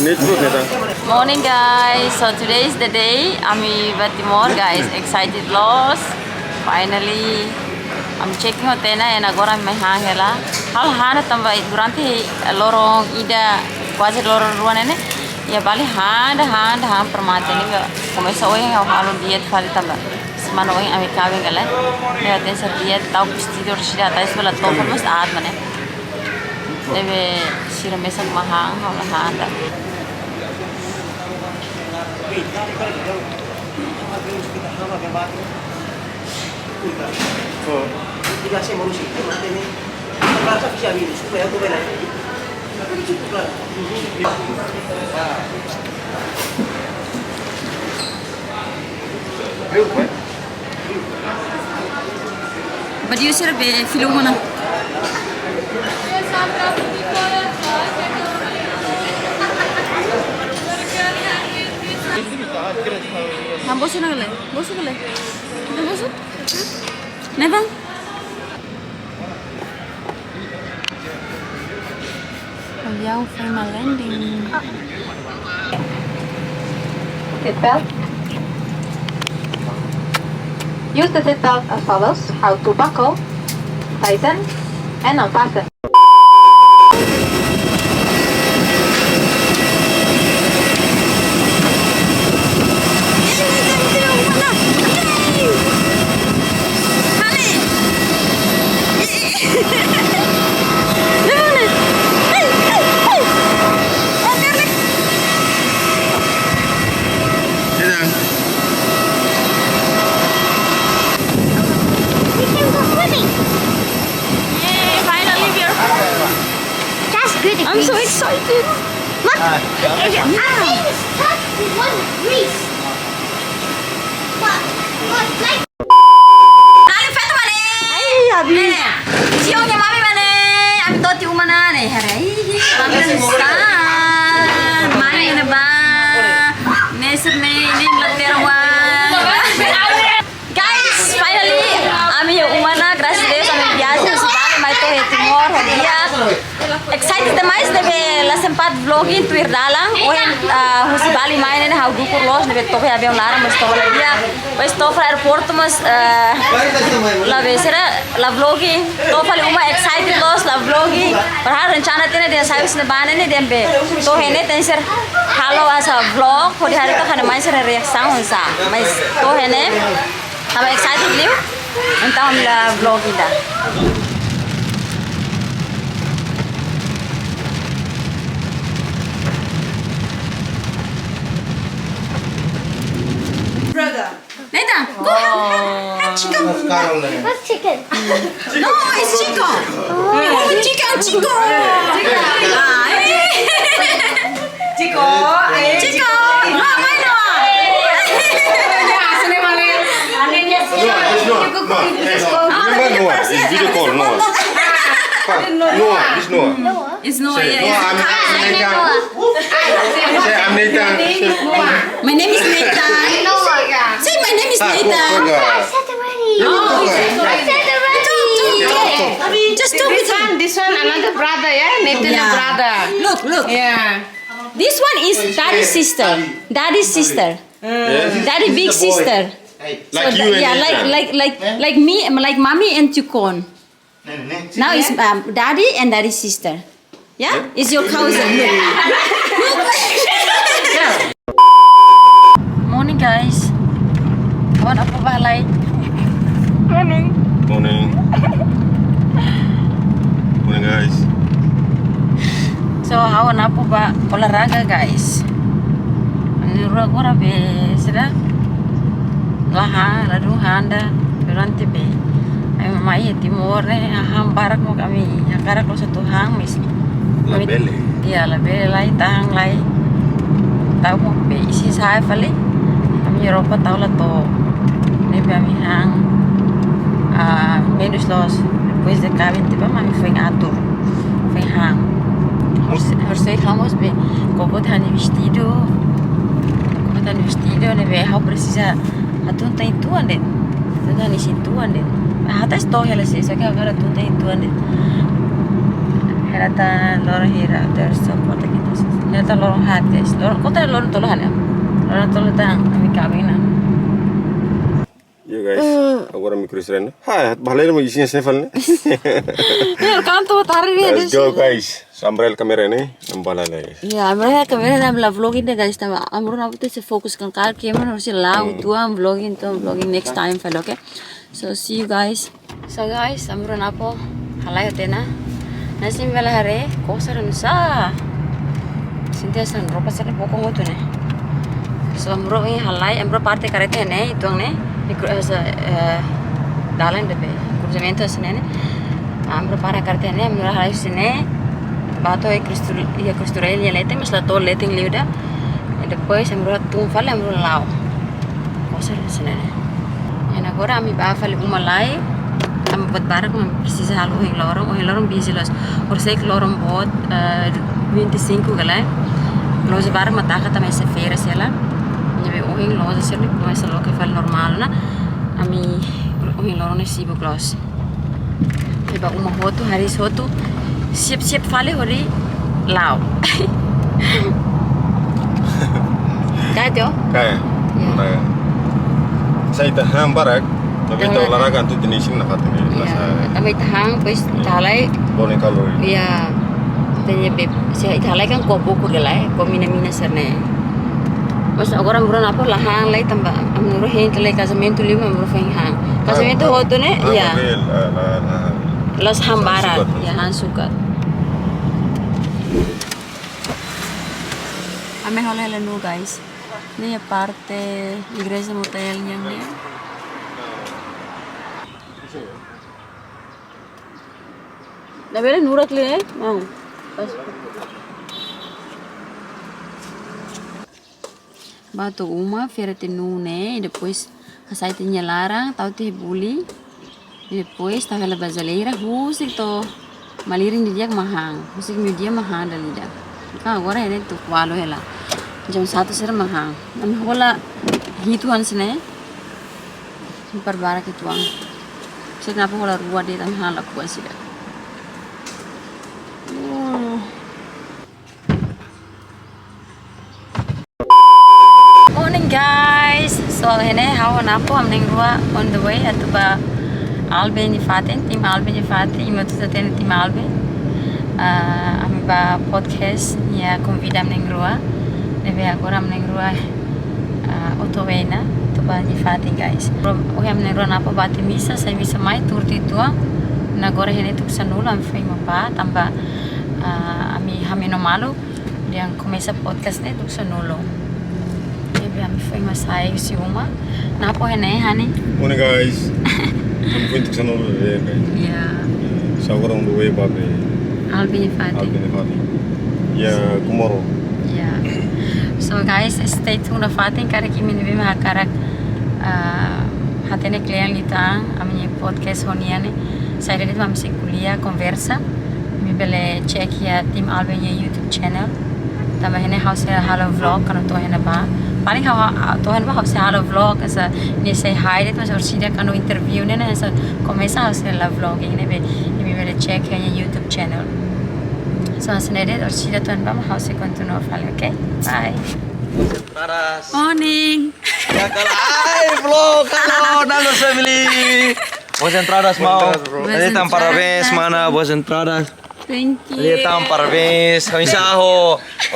Morning guys, so today is the day. Ami Batimor guys, excited loss. Finally, I'm checking hotel and agora me hangela. Hal hana tamba durante lorong ida quasi lorong ruan ene. Ya bali hand permate ni como esa hoy en halo diet fali tamba. Semana hoy ami kawin gala. Ya ten ser diet tau vestido rishida tais bala to mas aad mane. Debe sira mesa mahang hal handa. But you should be filming. Ham bosu na gale. Ito bosu? Never. Ayaw final landing. Seatbelt. Use the seatbelt as follows: how to buckle, tighten, and unfasten. I'm so excited. Look, our famous truck won Greece. What? Like? Nali feto mane. Ay, abi. Siyo niya mami mane. Abi toti umana ne. Haray. Mami nista. Mani na ba? Nesir ne laterawa. Guys, finally, ami umana gracias ami biasa sebab mai to hetimor dia. Excited demais deve la sempat vlogging Twitter dalang oen husibali main how dukur los deve to avião lara mas to dia mas to fra airport mas la vesera la vlogging to fali uma excited los la vlogging padahal rencana tene dia service ne bane ne dembe to hene tenser halo asa vlog hodi hari to kana main sera reaction unsa mas to hene ama excited liu entah la vlogging da. Brother. Nathan, go have chicken. What's chicken? No, it's chicken. Oh, chicken. Chicken. No, mine no. It's video call, Noah. Noah, it's Noah. It's no. Say, Yeah, Noah, I'm Nathan. my name is Nathan. Say my name is Nathan. Just talk with him. This one another brother, yeah? Nathan Yeah. brother. Look. Yeah. This one is Daddy's sister. Daddy big sister. Like So you and yeah, Nathan. like me, like mommy and Tukon. Now it's Daddy and Daddy's sister. Yeah? It's your cousin. Look. Morning guys. Kawan apa balai? Morning, guys. So hawan apa ba olahraga guys? Nura be sida. Ladu handa durante be. Ay mamai timor aham barak mo kami. Yakara ko sa tuhang mis. La Belle. Iya, la bele lai tahang lai. Tahu mo be isi saya fali. Kami Eropa tahu lah to. Ni be kami hang menos los depois de kawin tiba mami foi atur. Foi hang. Harus vamos be como tá no vestido. Como tá no vestido, ne be how precisa atun tá tuan det. Tá ni situan det. Hata sto hela se sa ka agora tu tá tuan det. Era ta lor hira der so porta que Lihat lorong hat guys. Lorong kota lorong tolohan ya. Lorong tolo tang kami kawinan. Ya guys, agora micro estranho. Ha, balai mo isinya snefal ne. Ya kanto tari Let's go guys. Sambrel kamera ne, nambala guys. Ya, mereka kamera nam la vlogging deh guys. Tama, amro na butuh se fokus kan kar camera harus lau tuam vlogging next time fel okay. So see you guys. So guys, amro na po halay tena. Nasim vela hare, kosar nusa. Sintia san ropa sare pokong itu ne. So amro ini halay, amro parte karete ne, itu ne. Dalan deh, kurjamento sini ne. Amro para karete ne, amro halay sini. Bato e costurel ya lete, mas la tol lete ng liuda. E depois amro tung fale amro lao. Kosar sini ne. Yan agora ami ba fale bumalay. Am buat barak mam precisa halo hing lorong busy los. Or sei que lorong bot 25 galai. Los barak mataka tamay se feira sela. Nyabe ohing los sela como esa lo que fal normal na. Ami ohing lorong sibo close. Iba uma foto hari foto. Siap fale hori lao. Kaya? Kaya. Nah. Saya tahan barak. Tapi itu olahraga itu jenisnya nak hati ni. Tapi tahang pues talai. Boleh kalori. Ya. Tanya beb, saya talai kan kopo kudelai, mina serne. Mas agora muro na po lahang lai tamba. Amuro hen talai casamento lima amuro feng hang. Casamento hoto ne? Ya. Los hambara, ya han sukat. Ame hola nu guys. Ini parte igreja motel yang ni. Na vera nurak le, mau. Bato uma feira te nune, depois aceite larang, tau te buli. Depois tau ela brasileira, husik to malirin di dia mahang, husik media mahang dali dia. Ka agora ele tu walo ela. Jam 1 ser mahang. Nam hola hituan sene. Perbara kituan. Sina po hola rua dia tam hala kuan sila. Morning guys. So hene hawa napo amning rua on the way at ba Albe ni Fatin, tim Albe ni Fatin, imo tu ten tim Albe. Ami ba podcast ya convida amning rua. Deve agora amning rua autovena tu ba ni Fatin guys. O amning rua napo bati misa, sai misa mai turti tua. Na agora hene tu sanula am foi pa tamba ami hamino malu yang começa podcast ne tu sanulo. Deve ami foi masai si uma. Napo hene hani. Morning guys. Aku untuk sana dulu ya guys. Ya. Saya orang dua babe. Albi Fati. Ya, tomorrow. Ya. So guys, stay tuned Fati karena kami ni bima karak hatene klien litang amni podcast honiane. Saya redet mamsi kuliah conversa. Mi bele check ya tim Albi YouTube channel. Tama hene house halo vlog kan to hene ba. Paling to hene ba house halo vlog asa ni say hi det mas orsida kan interview ne asa começa house la vlogging ne be mi bele check ya YouTube channel. So asnede orsida to hene ba house continue fale, okay? Bye. Entradas. Morning. Ya kalay vlog halo Nalos family. Boas entradas mau. Ali tam parabéns mana boas entradas. Thank you. Ali tam parabéns. O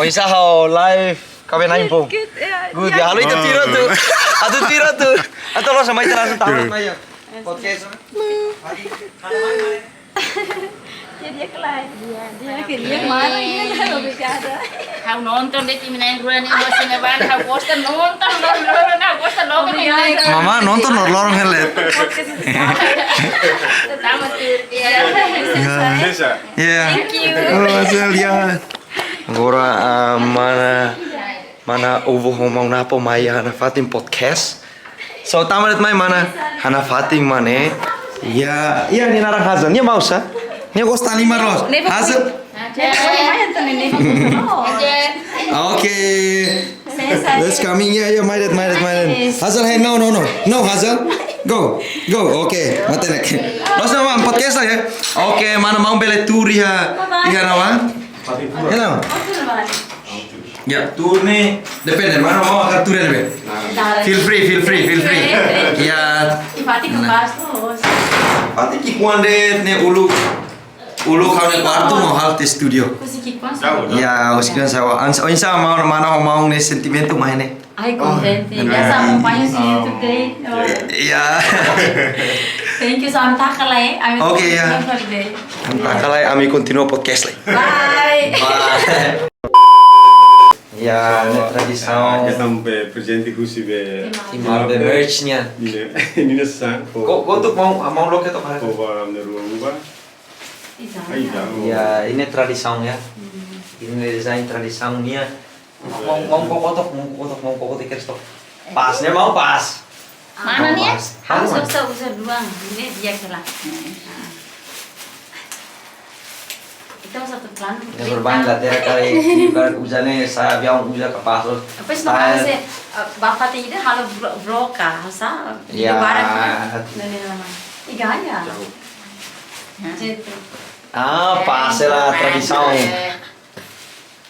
insaho live kabe na info. Good. Ya halo itu tiro tu. Atu tiro tu. Atu lo sampai terasa tahu maya. Podcast. Dia kelai. Dia kerja mana ini kalau berkata. How nonton deh tim naik ruan ini masih neban. How bosan nonton how bosan logo ini. Mama nonton lorong helet. Pertama tuh ya. Ya. Thank you. Oh, asal ya. Agora mana uvo ngomong napo maya Hana Fatim podcast. So tamarit mai mana Hana Fatim mane. Ya, ni narang Hazan. Nya mau sa? Nya gosta lima ros. Hazan. Okay. Let's coming. Yeah, maidet. Hazan, hey, no. Hazan. Go. Okay. Matenek. Los nama podcast ya. Okay, mana mau bele tour ya. Iya nawa. Hello. Ya, tour nih depende mana mau akan tour be. Feel free. Ya. Ipati kebas terus. Pati kikuan deh nih ulu kau nih kwarto mau halte studio. Kusikikwan. Ya, usikan sawa. Insa mau nih sentimentu main nih. Ay, contente. Biasa acompanho si YouTube day. Iya. Thank you sa amtakalay. Oke, ya. Entah kalau kami continue podcast lagi. Bye. Bye. Ya, ini tradisi. Che sampai presenti così be. Timal be merch-nya. Ini nasa. Kok tuh mau lo ketok mana? Kau bawa meneruang Ay, Ya, ini tradisi ya. Ini desain tradisinya. Mau kotok ikan stok. Pasnya mau pas. Mana nih? Harus. Usah doang. Ini dia kelah. Kita satu plan. Ya berbanyak lah tiap kali ibarat hujannya saya bilang hujan ke pasur. Apa sih namanya sih? Bapak tidak halo vlog kah? Sa? Ya. Tiga aja. Gitu. Pas lah tradisi.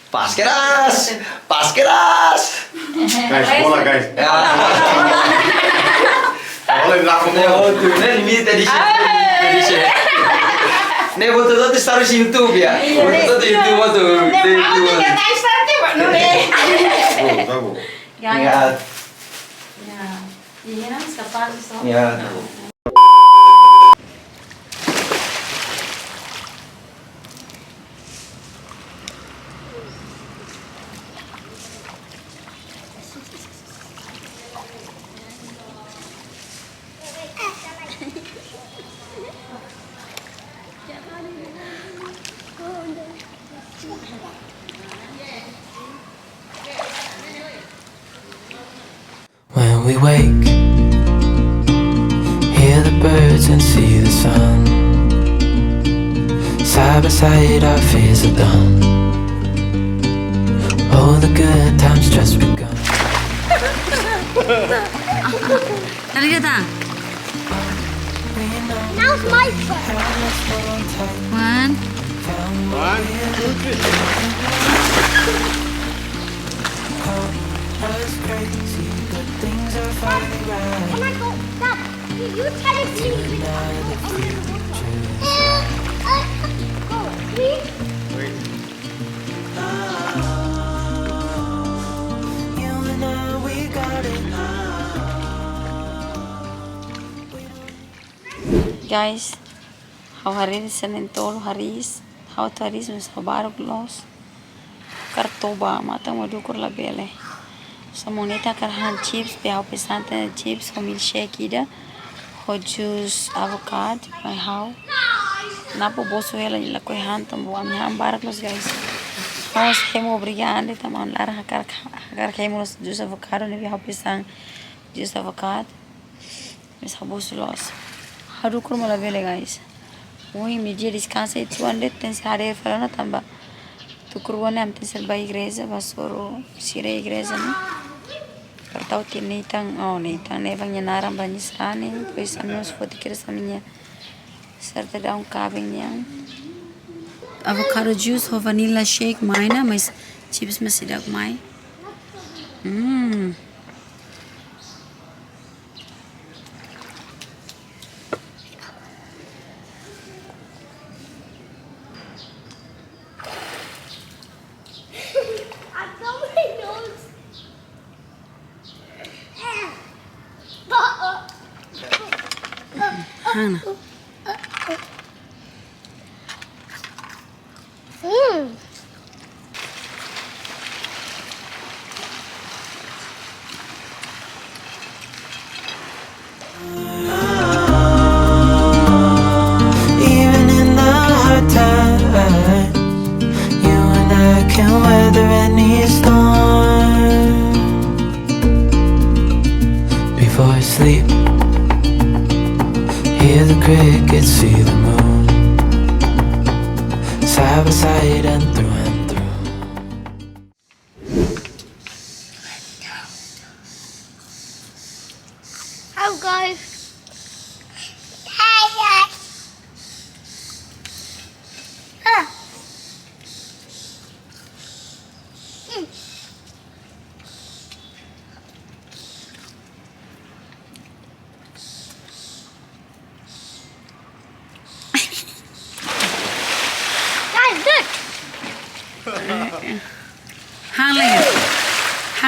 Pas keras. Guys, bola guys. Ya. Bola di belakang Ne bola. tuh ne limite di sini. Ne betul taruh di YouTube ya. Betul di YouTube tuh. Di YouTube. Tahu. Ya. Ya. Ya. Ini kan sekarang so. Ya. When we wake, hear the birds and see the sun. Side by side our fears are done. Oh, the good times just begun. Dali kita. Now's my turn. One. Can I go? Stop. You try to see me. Go, please. You and I, we got it. Guys, how haris senentol haris, how haris mas habarok los, kartoba mata madukur la bele. So moneta karhan chips, be how pesante chips, ho milkshake ida, ho juice avocado, my how. Napo boso ela la koi han tambo am ham barak los guys. Vamos hemo brigande taman lar hakar hemo los juice avocado ne be how pesang juice avocado. Mes habos los. Harukur mala bele guys. Oi media descansa e 200 ten sare falana tamba. Tukurwane am ten sel bai igreja basoro sire igreja ne. Pertau tin neitang ne bang nyaram banyisrane pois anos foti kira saminha. Certa down cabin yang. Avocado juice ho vanilla shake maina mas chips masidak mai. I got my nose. Hana. Even in the hard times, you and I can weather any storm. Before I sleep, hear the crickets, see the moon, side by side and through and through. Oh, guys. Hey, guys.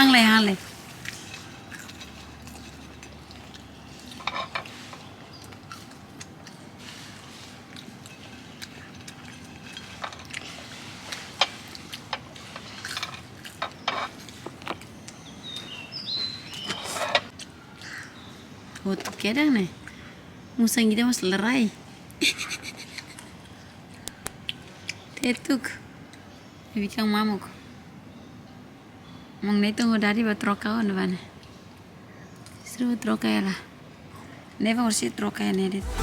hang le. Oh, tu kedang nih. Musang kita mas lerai. Tetuk. Bikang mamuk. Mang neto ngodari ba troka on bana. Seru troka ya lah. Neva harus troka ya nedit.